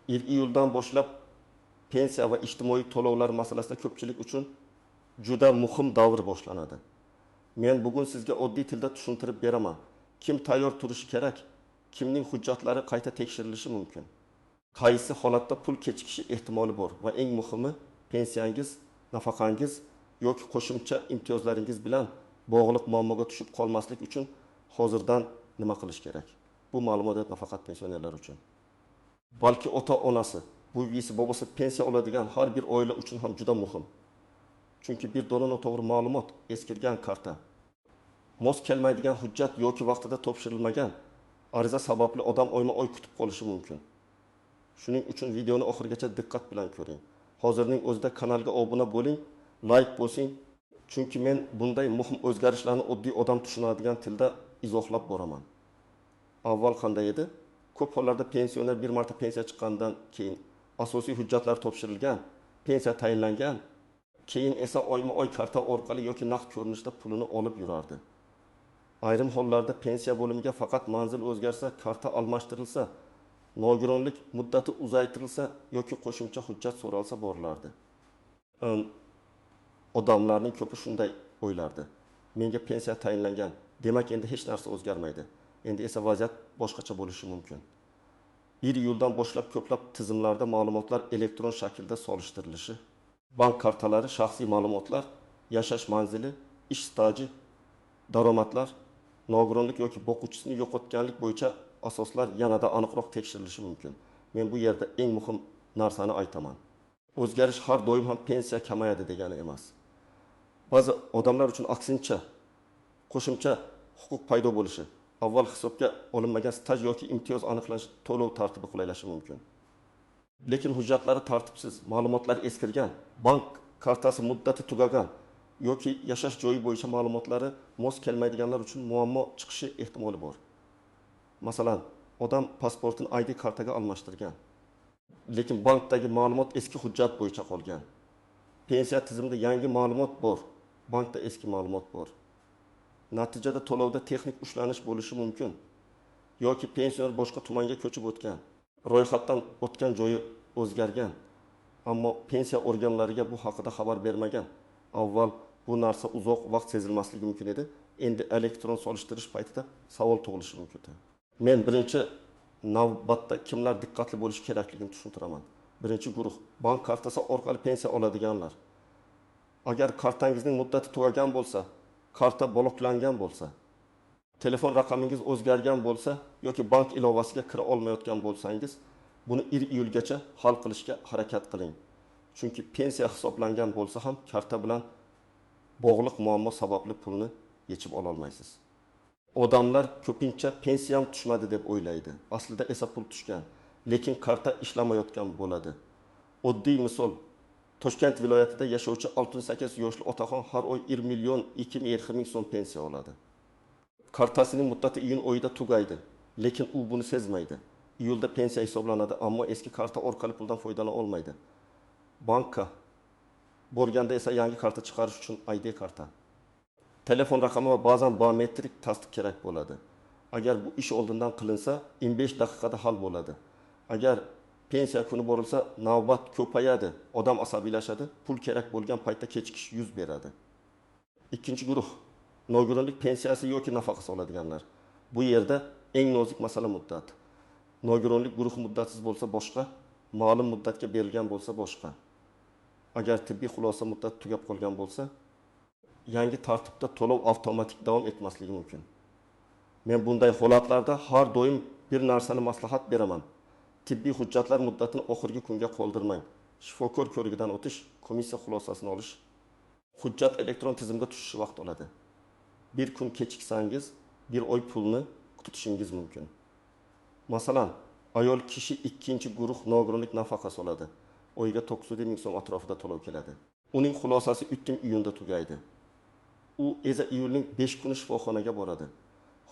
iyuldan boshlab pensiya va ijtimoiy to'lovlar masalasida ko'pchilik uchun juda muhim davr boshlanadi. Men bugun sizga oddiy tilda tushuntirib beraman. Kim tayyor turishi kerak? Kimning hujjatlari qayta tekshirilishi mumkin? Qaysi holatda pul kechikishi ehtimoli bor va eng muhimi pensiyangiz, nafaqangiz yoki qo'shimcha imtiyozlaringiz bilan bog'liq muammoga tushib qolmaslik uchun hozirdan nima qilish kerak? Bu ma'lumot nafaqat pensionerlar uchun. Balki ota-onasi, buvisi, bobosi pensiya oladigan har bir oila uchun ham juda muhim. Chunki bir do'lona to'g'ri ma'lumot, eskirgan karta, mos kelmaydigan hujjat yoki vaqtida topshirilmagan ariza sababli odam oyma-oy kutib qolishi mumkin. Shuning uchun videoni oxirigacha diqqat bilan ko'ring. Hozirning o'zida kanalga obuna bo'ling, like bosing. Chunki men bunday muhim o'zgarishlarni oddiy odam tushunadigan tilda izohlab boraman. Avval qanday edi? Ko'p hollarda pensioner bir marta pensiya chiqqandan keyin asosiy hujjatlar topshirilgan, pensiya tayinlangan, keyin esa oyma-oy karta orqali yoki naqd ko'rinishda pulini olib yurardi. Ayrim hollarda pensiya bo'limiga faqat manzil o'zgarsa, karta almashtirilsa, nogironlik muddati uzaytirilsa yoki qo'shimcha hujjat so'ralsa borilardi. Odamlarning ko'pi shunday o'ylardi. Menga pensiya tayinlangan, demak endi hech narsa o'zgarmaydi. Endi esa vaziyat boshqacha bo'lishi mumkin. 1 iyuldan boshlab ko'plab tizimlarda ma'lumotlar elektron shaklda solishtirilishi, bank kartalari, shaxsiy ma'lumotlar, yashash manzili, ish staji, daromadlar, nogironlik yoki boquvchisini yo'qotganlik bo'yicha asoslar yanada aniqroq tekshirilishi mumkin. Men bu yerda eng muhim narsani aytaman. O'zgarish har doim ham pensiya kamayadi degani emas. Ba'zi odamlar uchun aksincha qo'shimcha huquq paydo bo'lishi, avval hisobga olinmagan staj yoki imtiyoz aniqlanishi to'lov tartibi qulaylashi mumkin. Lekin hujjatlari tartibsiz, ma'lumotlar eskirgan, bank kartasi muddati tugagan yoki yashash joyi bo'yicha ma'lumotlari mos kelmaydiganlar uchun muammo chiqishi ehtimoli bor. Masalan, odam pasportini ID kartaga almashtirgan, lekin bankdagi ma'lumot eski hujjat bo'yicha qolgan. Pensiya tizimida yangi ma'lumot bor, bankda eski ma'lumot bor. Natijada to'lovda texnik ushlanish bo'lishi mumkin. Yoki pensioner boshqa tumanga ko'chib o'tgan, ro'yxatdan o'tgan joyi o'zgargan, ammo pensiya organlariga bu haqida xabar bermagan. Avval bu narsa uzoq vaqt sezilmasligi mumkin edi. Endi elektron solishtirish paytida savol tug'ilishi mumkin. Men birinchi navbatda kimlar diqqatli bo'lishi kerakligini tushuntiraman. Birinchi guruh bank kartasi orqali pensiya oladiganlar. Agar kartangizning muddati tugagan bo'lsa, karta bloklangan bo'lsa, telefon raqamingiz o'zgargan bo'lsa yoki bank ilovasiga kira olmayotgan bo'lsangiz, buni 1 iyulgacha hal qilishga harakat qiling. Chunki pensiya hisoblangan bo'lsa ham karta bilan bog'liq muammo sababli pulni yechib ola olmaysiz. Odamlar ko'pincha pensiyam tushmadi deb o'ylaydi. Aslida esa pul tushgan, lekin karta ishlamayotgan bo'ladi. Oddiy misol, Toshkent viloyatida yashovchi 68 yoshli otaxon har oy 1 million 220 ming so'm pensiya oladi. Kartasining muddati iyun oyida tugaydi, lekin u buni sezmaydi. Iyulda pensiya hisoblanadi, ammo eski karta orqali puldan foydalana olmaydi. Bankka borganda esa yangi karta chiqarish uchun ID karta, telefon raqami va ba'zan biometrik tasdiq kerak bo'ladi. Agar bu ish oldindan qilinsa, 15 daqiqada hal bo'ladi. Agar pensiya kuni borilsa, navbat ko'payadi, odam asabiylashadi, pul kerak bo'lgan paytda kechikish yuz beradi. Ikkinchi guruh nogironlik pensiyasi yoki nafaqasi oladiganlar. Bu yerda eng nozik masala muddat. Nogironlik guruhi muddatsiz bo'lsa boshqa, ma'lum muddatga berilgan bo'lsa boshqa. Agar tibbiy xulosa muddati tugab qolgan bo'lsa, yangi tartibda to'lov avtomatik davom etmasligi mumkin. Men bunday holatlarda har doim bir narsani maslahat beraman. Tibbiy hujjatlar muddatini oxirgi kunga qoldirmang. Shifokor ko'rigidan o'tish, komissiya xulosasini olish, hujjat elektron tizimga tushishi vaqt oladi. Bir kun kechiksangiz, 1 oy pulni kutishingiz mumkin. Masalan, ayol kishi 2-guruh nogironlik nafaqasi oladi. Oyiga 900 ming so'm atrofida to'lov keladi. Uning xulosasi 3-iyunda tugaydi. U esa iyulning 5 kuni shifoxonaga boradi.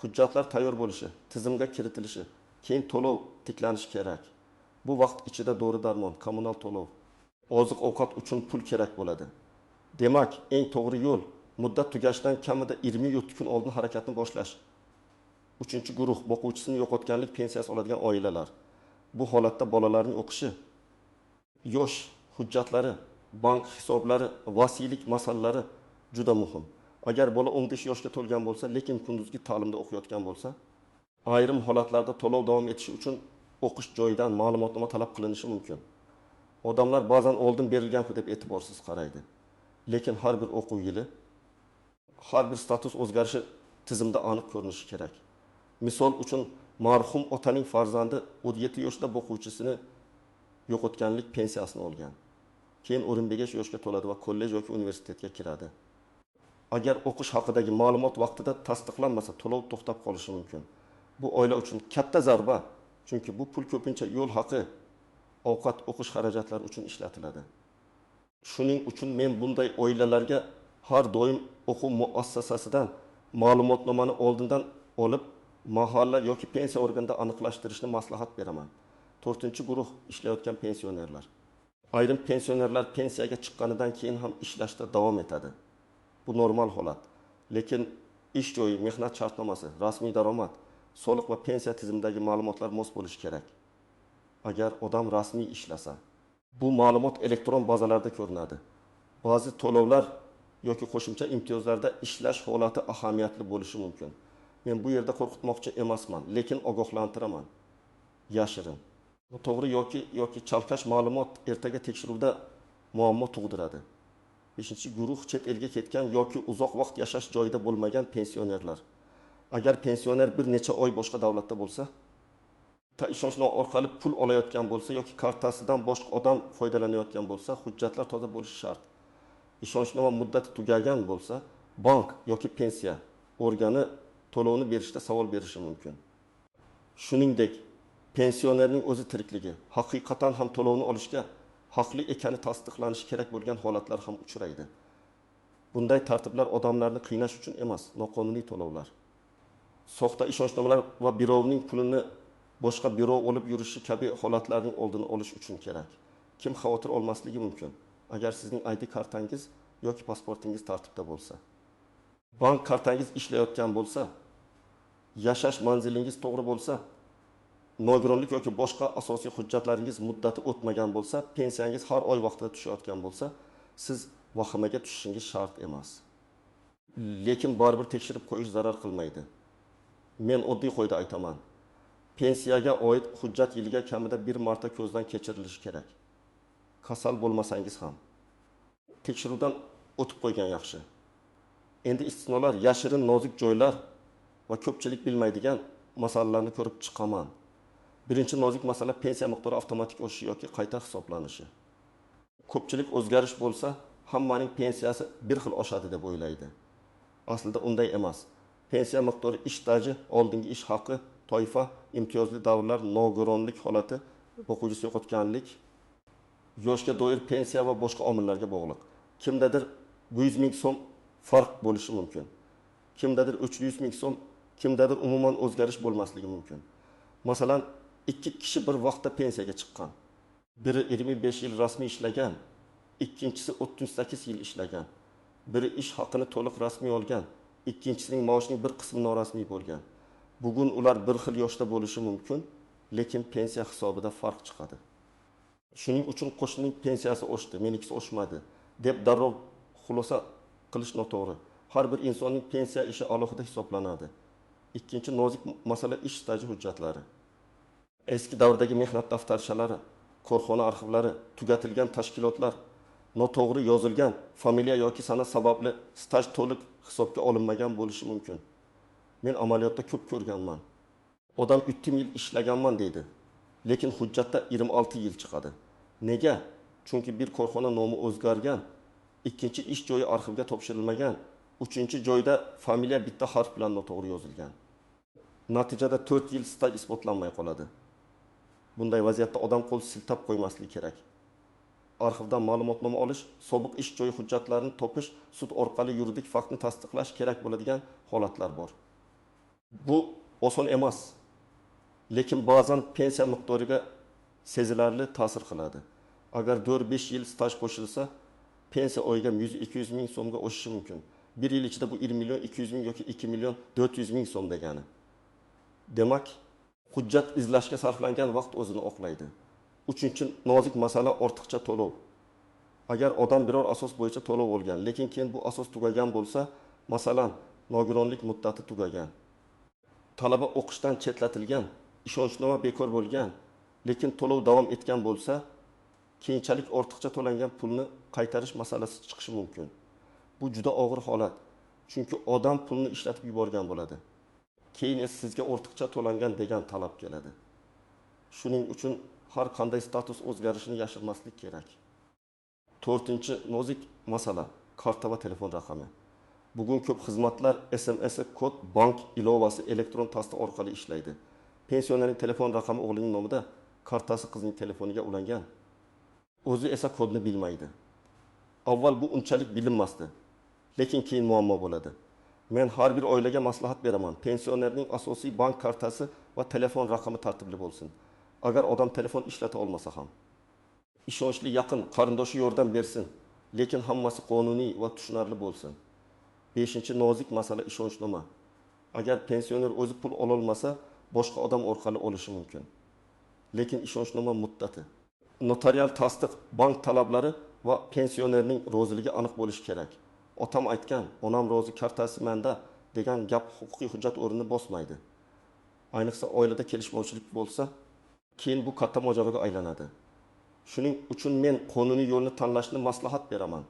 Hujjatlar tayyor bo'lishi, tizimga kiritilishi, keyin to'lov tiklanishi kerak. Bu vaqt ichida dori-darmon, kommunal to'lov, oziq-ovqat uchun pul kerak bo'ladi. Demak, eng to'g'ri yo'l muddat tugashidan kamida 20 kun oldin harakatni boshlash. 3-guruh boquvchisini yo'qotganlik pensiyasi oladigan oilalar. Bu holatda bolalarning o'qishi, yosh hujjatlari, bank hisoblari, vasiylik masalalari juda muhim. Agar bola 15 yoshga to'lgan bo'lsa, lekin kunduzgi ta'limda o'qiyotgan bo'lsa, ayrim holatlarda to'lov davom etishi uchun o'qish joyidan ma'lumotnoma talab qilinishi mumkin. Odamlar ba'zan oldin berilgan-ku deb e'tiborsiz qaraydi. Lekin har bir o'quv yili, har bir status o'zgarishi tizimda aniq ko'rinishi kerak. Misol uchun, marhum otaning farzandi 17 yoshda o'quvchisini yo'qotganlik pensiyasini olgan. Keyin 15 yoshga to'ladi va kollej yoki universitetga kiradi. Agar o'qish haqidagi ma'lumot vaqtida tasdiqlanmasa, to'lov to'xtab qolishi mumkin. Bu oila uchun katta zarba, chunki bu pul ko'pincha yo'l haqi, ovqat, o'qish xarajatlari uchun ishlatiladi. Shuning uchun men bunday oilalarga har doim o'quv muassasasidan ma'lumotnomani oldindan olib, mahalla yoki pensiya organida aniqlashtirishni maslahat beraman. 4-guruh ishlayotgan pensionerlar. Ayrim pensionerlar pensiyaga chiqqanidan keyin ham ishlashda davom etadi. Bu normal holat. Lekin ish joyi, mehnat shartnomasi, rasmiy daromad, soliq va pensiya tizimidagi ma'lumotlar mos bo'lishi kerak. Agar odam rasmiy ishlasa, bu ma'lumot elektron bazalarda ko'rinadi. Ba'zi to'lovlar yoki qo'shimcha imtiyozlarda ishlash holati ahamiyatli bo'lishi mumkin. Men bu yerda qo'rqitmoqchi emasman, lekin ogohlantiraman. Yashirin, to'g'ri yoki chalkash ma'lumot ertaga tekshiruvda muammo tug'diradi. 5-guruh chet elga ketgan yoki uzoq vaqt yashash joyida bo'lmagan pensionerlar. Agar pensioner bir necha oy boshqa davlatda bo'lsa, ishonchnoma orqali pul olayotgan bo'lsa yoki kartasidan boshqa odam foydalanayotgan bo'lsa, hujjatlar toza bo'lishi shart. Ishonchnoma muddati tugagan bo'lsa, bank yoki pensiya organi to'lovni berishda savol berishi mumkin. Shuningdek, pensionerning o'zi tirikligi, haqiqatan ham to'lovni olishga haqli ekani tasdiqlanishi kerak bo'lgan holatlar ham uchraydi. Bunday tartiblar odamlarni qiynash uchun emas, noqonuniy to'lovlar. Soxta ishonchnomalar va birovning pulini boshqa birov olib yurishi kabi holatlarning oldini olish uchun kerak. Kim xavotir olmasligi mumkin? Agar sizning ID kartangiz yoki pasportingiz tartibda bo'lsa. Bank kartangiz ishlayotgan bo'lsa, yashash manzilingiz to'g'ri bo'lsa, nogironlik yoki boshqa asosiy hujjatlaringiz muddati o'tmagan bo'lsa, pensiyangiz har oy vaqtida tushayotgan bo'lsa, siz vahimaga tushishingiz shart emas. Lekin baribir tekshirib qo'yish zarar qilmaydi. Men oddiy qo'yda aytaman. Pensiyaga oid hujjat yiliga kamida bir marta ko'zdan kechirilishi kerak. Kasal bo'lmasangiz ham. Tekshiruvdan o'tib qo'ygan yaxshi. Endi istisnolar, yashirin nozik joylar va ko'pchilik bilmaydigan masalalarni ko'rib chiqaman. Birinchi nozik masala pensiya miqdori avtomatik o'sishi yoki qayta hisoblanishi. Ko'pchilik o'zgarish bo'lsa, hammaning pensiyasi bir xil oshadi deb o'ylaydi. Aslida unday emas. Pensiya miqdori ish staji, oldingi ish haqi, toifa, imtiyozli davrlar, nogironlik holati, o'quvchisi yo'qotganlik, yoshga doir pensiya va boshqa omillarga bog'liq. Kimdadir 100 ming so'm farq bo'lishi mumkin. Kimdadir 300 ming so'm, kimdadir umuman o'zgarish bo'lmasligi mumkin. Masalan, 2 kishi bir vaqtda pensiyaga chiqqan. Biri 25 yil rasmiy ishlagan, ikkinchisi 38 yil ishlagan. Biri ish haqini to'liq rasmiy olgan, ikkinchisining maoshining bir qismi norasmiy bo'lgan. Bugun ular bir xil yoshda bo'lishi mumkin, lekin pensiya hisobida farq chiqadi. Shuning uchun qo'shnining pensiyasi oshdi, menikisi oshmadi deb darrov xulosa qilish noto'g'ri. Har bir insonning pensiya ishi alohida hisoblanadi. Ikkinchi nozik masala ish staji hujjatlari. Eski davrdagi mehnat daftarchalari, korxona arxivlari, tugatilgan tashkilotlar, noto'g'ri yozilgan familiya yoki sana sababli staj to'liq hisobga olinmagan bo'lishi mumkin. Men amaliyotda ko'p ko'rganman. Odam 3 yil ishlaganman deydi, lekin hujjatda 26 yil chiqadi. Nega? Chunki bir korxona nomi o'zgargan, ikkinchi ish joyi arxivga topshirilmagan, uchinchi joyda familiya bitta harf bilan noto'g'ri yozilgan. Natijada 4 yil staj isbotlanmay qoladi. Bunday vaziyatda odam qo'l siltab qo'ymasligi kerak. Arxivdan ma'lumotnoma olish, sobiq ish joyi hujjatlarini topish, sud orqali yuridik faktni tasdiqlash kerak bo'ladigan holatlar bor. Bu oson emas, lekin ba'zan pensiya miqdoriga sezilarli ta'sir qiladi. Agar 4-5 yil staj qo'shilsa, pensiya oyiga 100-200 ming so'mga oshishi mumkin. 1 yil ichida bu 1 million 200 ming yoki 2 million 400 ming so'm degani. Demak, Hujjat izlashga sarflangan vaqt o'zini oqlaydi. Uchinchi nozik masala ortiqcha to'lov. Agar odam biror asos bo'yicha to'lov olgan, lekin keyin bu asos tugagan bo'lsa, masalan, nogironlik muddati tugagan, talaba o'qishdan chetlatilgan, ishonchnoma bekor bo'lgan, lekin to'lov davom etgan bo'lsa, keyinchalik ortiqcha to'langan pulni qaytarish masalasi chiqishi mumkin. Bu juda og'ir holat. Chunki odam pulni ishlatib yuborgan bo'ladi. Keyin sizga ortiqcha to'langan degan talab keladi. Shuning uchun har qanday status o'zgarishini yashirmaslik kerak. To'rtinchi nozik masala karta va telefon raqami. Bugun ko'p xizmatlar SMS kod, bank ilovasi elektron tasti orqali ishlaydi. Pensionerning telefon raqami o'g'lining nomida, kartasi qizning telefoniga ulangan. O'zi esa kodni bilmaydi. Avval bu unchalik bilinmasdi, lekin keyin muammo bo'ladi. Men har bir oilaga maslahat beraman. Pensionerning asosiy bank kartasi va telefon raqami tartibli bo'lsin. Agar odam telefon ishlata olmasa ham, ishonchli yaqin qarindoshi yordam bersin, lekin hammasi qonuniy va tushunarli bo'lsin. 5-nozik masala ishonchnoma. Agar pensioner o'zi pul ola olmasa, boshqa odam orqali olishi mumkin. Lekin ishonchnoma muddati, notarial tasdiq, bank talablari va pensionerning roziligi aniq bo'lishi kerak. Otam aytgan, onam rozi, kartasi menda degan gap huquqiy hujjat o'rnini bosmaydi. Ayniqsa oilada kelishmovchilik bo'lsa, keyin bu katta mojaroga aylanadi. Shuning uchun men qonuniy yo'lni tanlashni maslahat beraman.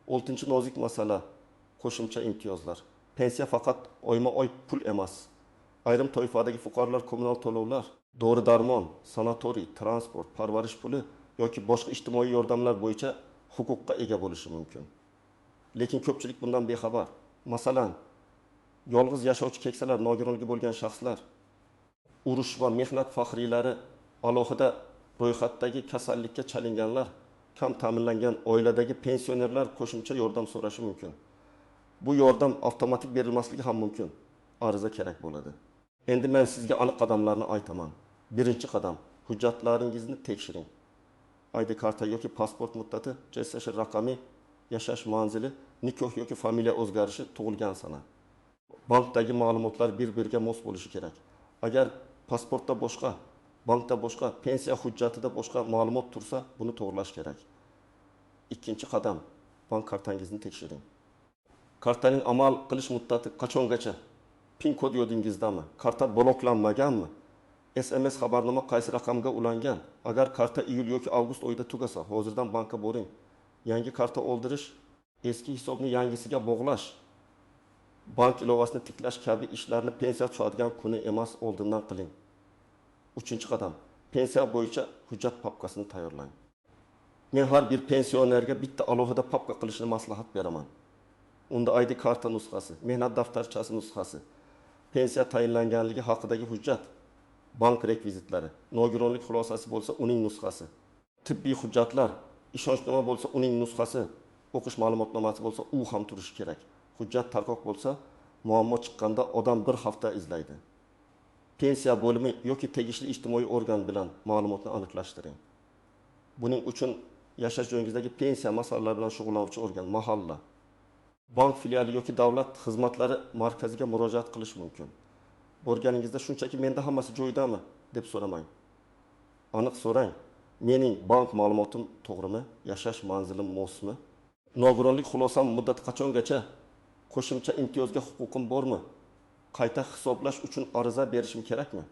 6-nozik masala qo'shimcha imtiyozlar. Pensiya faqat oyma-oy pul emas. Ayrim toifadagi fuqarolar kommunal to'lovlar, dori-darmon, sanatoriy, transport, parvarish puli yoki boshqa ijtimoiy yordamlar bo'yicha huquqqa ega bo'lishi mumkin. Lekin ko'pchilik bundan bexabar. Masalan, yolg'iz yashovchi keksalar, nogironligi bo'lgan shaxslar, urush va mehnat faxriylari, alohida ro'yxatdagi kasallikka chalinganlar, kam ta'minlangan oiladagi pensionerlar qo'shimcha yordam so'rashi mumkin. Bu yordam avtomatik berilmasligi ham mumkin. Ariza kerak bo'ladi. Endi men sizga aniq qadamlarni aytaman. Birinchi qadam, hujjatlaringizni tekshiring. ID karta yoki pasport muddati, JSSH raqami, yashash manzili, nikoh yoki familiya o'zgarishi, tug'ilgan sana. Bankdagi ma'lumotlar bir-biriga mos bo'lishi kerak. Agar pasportda boshqa, bankda boshqa, pensiya hujjatida boshqa ma'lumot tursa, buni to'g'rilash kerak. Ikkinchi qadam, bank kartangizni tekshiring. Kartaning amal qilish muddati qachongacha? PIN kod yodingizdami? Karta bloklanmaganmi? SMS xabarnoma qaysi raqamga ulangan? Agar karta iyul yoki avgust oyida tugasa, hozirdan bankka boring. Yangi karta oldirish, eski hisobni yangisiga bog'lash, bank ilovasini tiklash kabi ishlarni pensiya tushadigan kuni emas, oldindan qiling. 3-qadam, pensiya bo'yicha hujjat papkasini tayyorlang. Men har bir pensionerga bitta alohida papka qilishni maslahat beraman. Unda ID karta nusxasi, mehnat daftarchasi nusxasi, pensiya tayinlanganligi haqidagi hujjat, bank rekvizitlari, nogironlik xulosasi bo'lsa uning nusxasi, tibbiy hujjatlar, ishonchnoma bo'lsa uning nusxasi, o'qish ma'lumotnomasi bo'lsa u ham turishi kerak. Hujjat tarqoq bo'lsa, muammo chiqqanda odam bir hafta izlaydi. Pensiya bo'limi yoki tegishli ijtimoiy organ bilan ma'lumotni aniqlashtiring. Buning uchun yashash joyingizdagi pensiya masalalari bilan shug'ullanuvchi organ, mahalla, bank filiali yoki davlat xizmatlari markaziga murojaat qilish mumkin. Borganingizda shunchaki menda hammasi joyidami deb so'ramang. Aniq so'rang. Mening bank ma'lumotim to'g'rimi? Yashash manzilim mosmi? Nogironlik xulosam muddati qachongacha? Qo'shimcha imtiyozga huquqim bormi? Qayta hisoblash uchun ariza berishim kerakmi?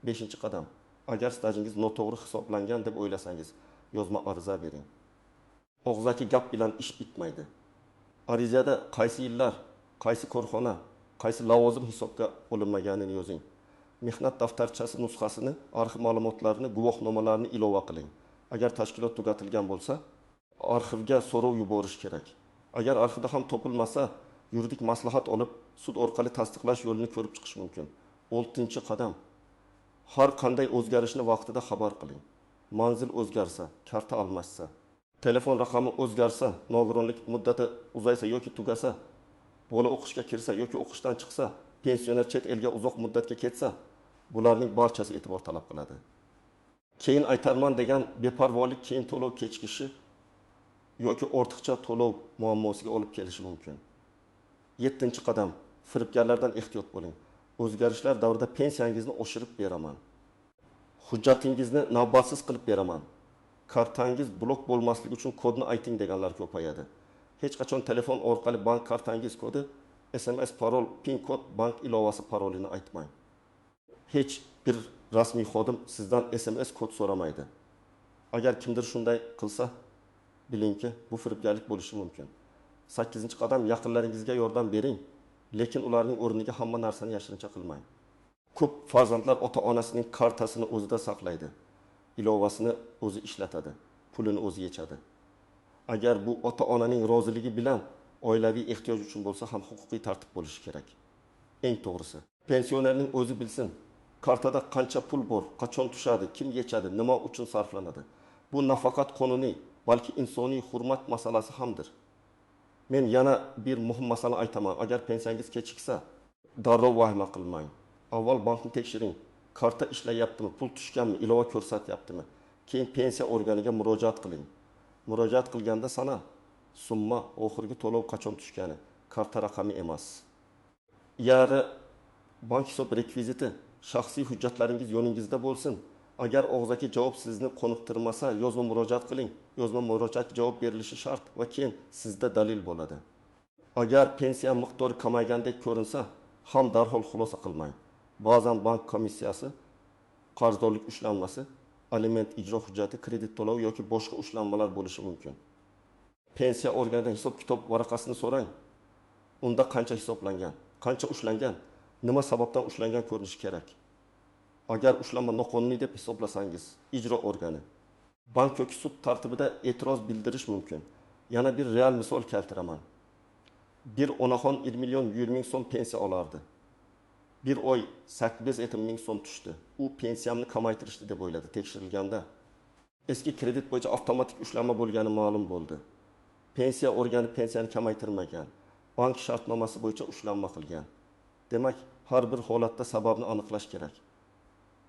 5-qadam. Agar stajingiz noto'g'ri hisoblangan deb o'ylasangiz, yozma ariza bering. Og'zaki gap bilan ish bitmaydi. Arizada qaysi yillar, qaysi korxona, qaysi lavozim hisobga olinmaganini yozing. Mehnat daftarchasi nusxasini, arxiv ma'lumotlarini, guvohnomalarni ilova qiling. Agar tashkilot tugatilgan bo'lsa, arxivga so'rov yuborish kerak. Agar arxivda ham topilmasa, yuridik maslahat olib, sud orqali tasdiqlash yo'lini ko'rib chiqish mumkin. 6-qadam. Har qanday o'zgarishni vaqtida xabar qiling. Manzil o'zgarsa, karta almashsa, telefon raqami o'zgarsa, nogironlik muddati uzaysa yoki tugasa, bola o'qishga kirsa yoki o'qishdan chiqsa, pensioner chet elga uzoq muddatga ketsa, bularning barchasi e'tibor talab qiladi. Keyin aytarman degan beparvolik keyin to'lov kechikishi yoki ortiqcha to'lov muammosiga olib kelishi mumkin. 7-qadam, firibgarlardan ehtiyot bo'ling. O'zgarishlar davrida pensiyangizni oshirib beraman. Hujjatingizni navbatsiz qilib beraman. Kartangiz blok bo'lmasligi uchun kodni ayting deganlar ko'payadi. Hech qachon telefon orqali bank kartangiz kodi, SMS parol, pin kod, bank ilovasi parolini aytmang. Hech bir rasmiy xodim sizdan SMS kod so'ramaydi. Agar kimdir shunday qilsa, bilingki, bu firibgarlik bo'lishi mumkin. 8-qadam yaqinlaringizga yordam bering, lekin ularning o'rniga hamma narsani yashirincha qilmang. Ko'p farzandlar ota-onasining kartasini o'zida saqlaydi. Ilovasini o'zi ishlatadi, pulini o'zi yechadi. Agar bu ota-onaning roziligi bilan oilaviy ehtiyoj uchun bo'lsa ham huquqiy tartib bo'lishi kerak. Eng to'g'risi, pensionerning o'zi bilsin, kartada qancha pul bor, qachon tushadi, kim yechadi, nima uchun sarflanadi. Bu nafaqat qonuniy, balki insoniy hurmat masalasi hamdir. Men yana bir muhim masala aytaman. Agar pensiyangiz kechiksa, darrov vahima qilmang. Avval bankni tekshiring. Karta ishlayaptimi, pul tushganmi, ilova ko'rsatyaptimi? Keyin pensiya organiga murojaat qiling. Murojaat qilganda sana summa, oxirgi to'lov qachon tushgani, karta raqami emas. Yari bank hisob rekviziti, shaxsiy hujjatlaringiz yoningizda bo'lsin. Agar og'zaki javob sizni qoniqtirmasa, yozma murojaat qiling. Yozma murojaat javob berilishi shart va keyin sizda dalil bo'ladi. Agar pensiya miqdori kamaygandek ko'rinsa, ham darhol xulosa qilmang. Ba'zan bank komissiyasi, qarzdorlik ushlanmasi, aliment ijro hujjati, kredit to'lovi yoki boshqa ushlanmalar bo'lishi mumkin. Pensiya organidan hisob-kitob varaqasini so'rang. Unda qancha hisoblangan, qancha ushlangan, nima sababdan ushlangan ko'rinishi kerak. Agar ushlanma noqonuniy deb hisoblasangiz, ijro organi, bank yoki sud tartibida e'tiroz bildirish mumkin. Yana bir real misol keltiraman. Bir onaxon 1 million 100 ming so'm pensiya olardi. Bir oy 8 ming so'm tushdi. U pensiyamni kamaytirishdi deb o'yladi tekshirilganda. Eski kredit bo'yicha avtomatik ushlanma bo'lgani ma'lum bo'ldi. Pensiya organi pensiyani kamaytirmagan. Bank shartnomasi bo'yicha ushlanma qilgan. Demak, har bir holatda sababni aniqlash kerak.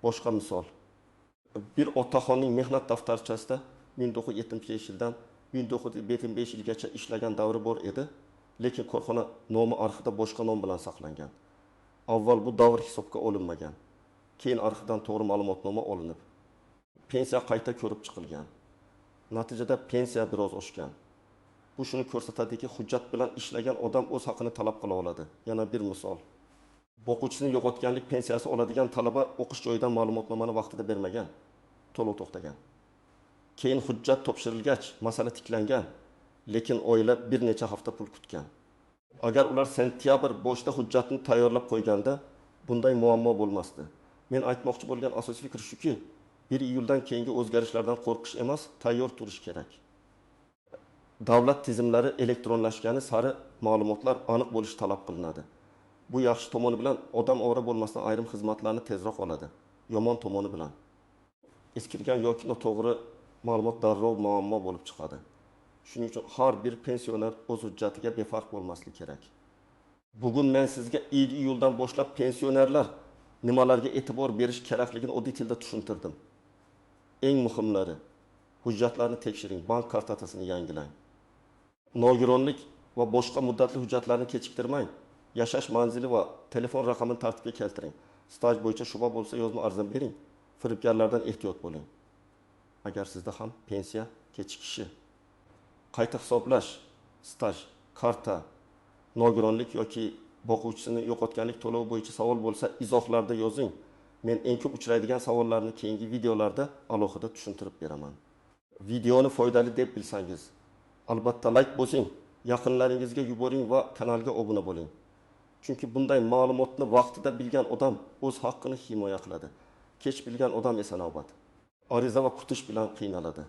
Boshqa misol. Bir otaxonning mehnat daftarchasida 1975 yildan 1975 yilgacha ishlagan davri bor edi, lekin korxona nomi arxivda boshqa nom bilan saqlangan. Avval bu davr hisobga olinmagan. Keyin arxivdan to'g'ri ma'lumotnoma olinib, pensiya qayta ko'rib chiqilgan. Natijada pensiya biroz oshgan. Bu shuni ko'rsatadiki, hujjat bilan ishlagan odam o'z haqini talab qila oladi. Yana bir misol. O'quvchisini yo'qotganlik pensiyasi oladigan talaba o'qish joyidan ma'lumotnomani vaqtida bermagan, to'lov to'xtagan. Keyin hujjat topshirilgach, masala tiklangan, lekin oila bir necha hafta pul kutgan. Agar ular sentyabr boshida hujjatni tayyorlab qo'yganda, bunday muammo bo'lmasdi. Men aytmoqchi bo'lgan asosiy fikr shuki, 1 iyuldan keyingi o'zgarishlardan qo'rqish emas, tayyor turish kerak. Davlat tizimlari elektronlashgani sari ma'lumotlar aniq bo'lishi talab qilinadi. Bu yaxshi tomoni bilan odam ovora bo'lmasdan ayrim xizmatlarni tezroq oladi. Yomon tomoni bilan eskirgan yoki noto'g'ri ma'lumot darrov muammo bo'lib chiqadi. Shuning uchun har bir pensioner o'z hujjatiga befarq bo'lmasligi kerak. Bugun men sizga 7 iyuldan boshlab pensionerlar nimalarga e'tibor berish kerakligini oddiy tilda tushuntirdim. Eng muhimlari, hujjatlarni tekshiring, bank kartasini yangilang. Nogironlik va boshqa muddatli hujjatlarni kechiktirmang. Yashash manzili va telefon raqamini tartibga keltiring. Staj bo'yicha shubha bo'lsa yozma ariza bering. Firibgarlardan ehtiyot bo'ling. Agar sizda ham pensiya kechikishi, qayta hisoblash, staj, karta, nogironlik yoki boquvchisini yo'qotganlik to'lovi bo'yicha savol bo'lsa, izohlarda yozing. Men eng ko'p uchraydigan savollarni keyingi videolarda alohida tushuntirib beraman. Videoni foydali deb bilsangiz, albatta like bosing, yaqinlaringizga yuboring va kanalga obuna bo'ling. Chunki bunday ma'lumotni vaqtida bilgan odam o'z haqqini himoya qiladi. Kech bilgan odam esa navbat ariza va kutish bilan qiynaladi.